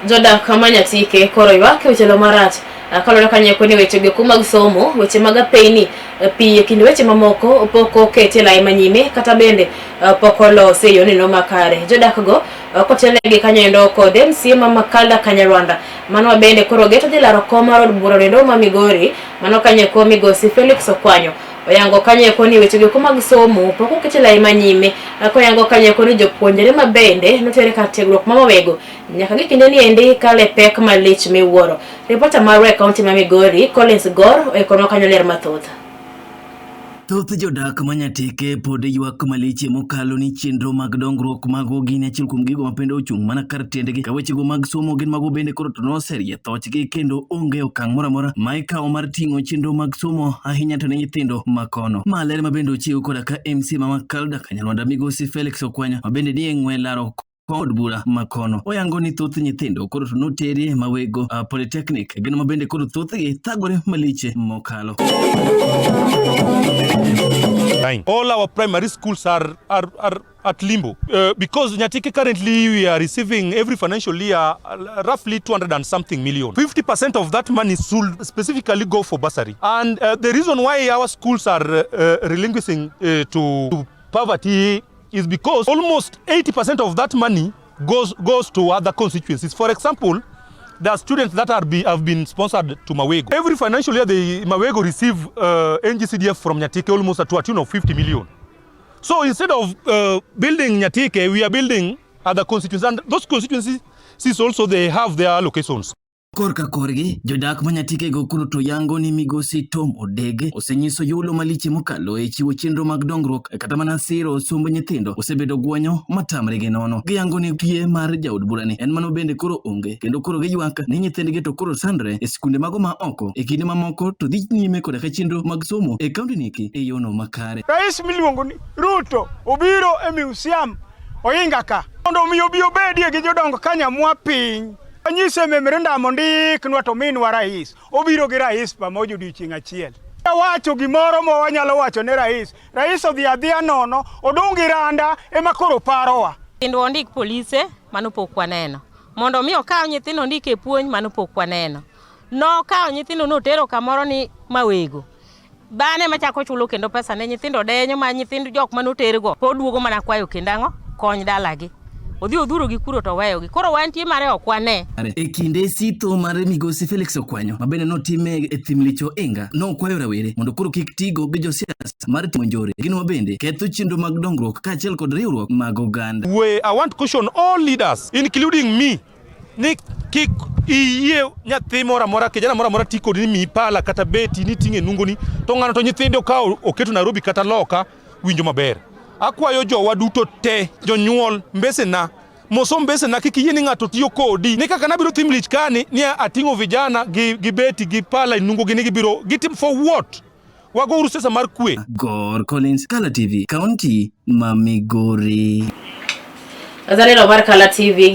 Joda kamanya tike koro ywake weche lo marach kalore kanye koni weche go mag somo weche mag peini pi kinde weche mamoko opoko kete lai manyime kata bende poko lo seyo nino makare jodak go kotelegi kanyendo kode msima makalda Kanyarwanda mano bende koro geto dhi laro koma road bura rendo ma Migori mano kanye ko migosi Felix Okwanyo oyango kanye koni weche go mag somo poko kete lai manyime koyango kanye koni jopuonjre mabende notere ka tiegruok mamawego nyaka gikinde ni endi kale pek malich miwuoro. Reporter Marwe County ma Migori Collins Gor ekono kanyo ler mathoth. Thoth jodak manyatike pod ywak maliche mokalo ni chenro mag dongruok mago gin achiel kuom gigo mapende ochung' mana kar tiendgi ka wechego mag somo gin mago bende koro to noserie thochgi kendo onge okang' moro amora ma ikawo mar ting'o chenro mag somo ahinya to ne nyithindo makono. Ma ler mabende ochiw koda ka MC ma Makalda Kanyarwanda migosi Felix Okwanyo mabende ni e ng'we laro kod bura makono oyango ni thoth nyithindo koro to noteri mawego polytechnic gino mabende koro thothgi thagore maliche mokalo. All our primary schools are at limbo because Nyatike currently we are receiving every financial year roughly 200 and something million. 50% of that money should specifically go for bursary. And the reason why our schools are relinquishing to poverty is because almost 80% of that money goes to other constituencies. For example, there are students that have been sponsored to Mawego. Every financial year, Mawego receive NGCDF from Nyatike almost to a tune of 50 million. So instead of building Nyatike, we are building other constituencies. And those constituencies also, they have their allocations. Korka korgi, jodak manyatike go kuro to yango ni migosi Tom Odege osenyiso yulo maliche mokalo e chiwo chenro mag dongruok kata mana siro somb nyithindo osebedo gwanyo matamre gi nono. Giyango ni pie mar jaod burani en mano bende koro onge kendo koro giywak ni nyithindgi to koro sandre e skunde mago ma oko e kinde mamoko to dhi nyime koda ka chenro mag somo e kaunti niki e yono makare. Rais miluongo ni Ruto obiro e museum oinga ka mondo omiyo bi obedie gi jodongo Kanyamwa piny. Anyise memoranda mondik nwa to minwa rais obiro gi rais pamoja odiochieng' achiel. Wacho gimoro mo wanyalo wacho ne rais odhi adhiya nono odongi randa ema koro parowa. Kendo ondik polise mano pok waneno mondo mi okaw nyithindo ndike puonj mano pok waneno no kaw nyithindo notero kamoro ni Mawego bane machako chulo kendo pesa ne nyithindo denyo ma nyithindo jok manotergo pod duogo mana kwayo kendango kony dalagi odhi odhuro gi kuro to weyo gi koro wantie mare okwane e kinde sito mar migosi Felix Okwanyo mabende notime e thimlicho inga no kwayo rawere mondo koro kik tigo gi josiasa mar timo njore gino mabende ketho chenro mag dongruok kaachiel kod riwruok mag oganda. I want to caution all leaders including me ni kik iye nyathi mora mora kijana mora mora tiko ni mi pala kata beti ni tinge nungoni to ng'ano to nyithindo ka oketo Nairobi kata loka winjo maber. Akwayo jowa duto te jonyuol mbesena moso mbesena kik yie ni ng'ato tiyo kodi ni kaka nabiro tim lich kani ni ating'o vijana gi beti gi pala nungo gi ni gibiro gitim for what wago uru sesa mar kwe. Gor Collins, Kala TV, County ma Migori. Azalelo mar Kala TV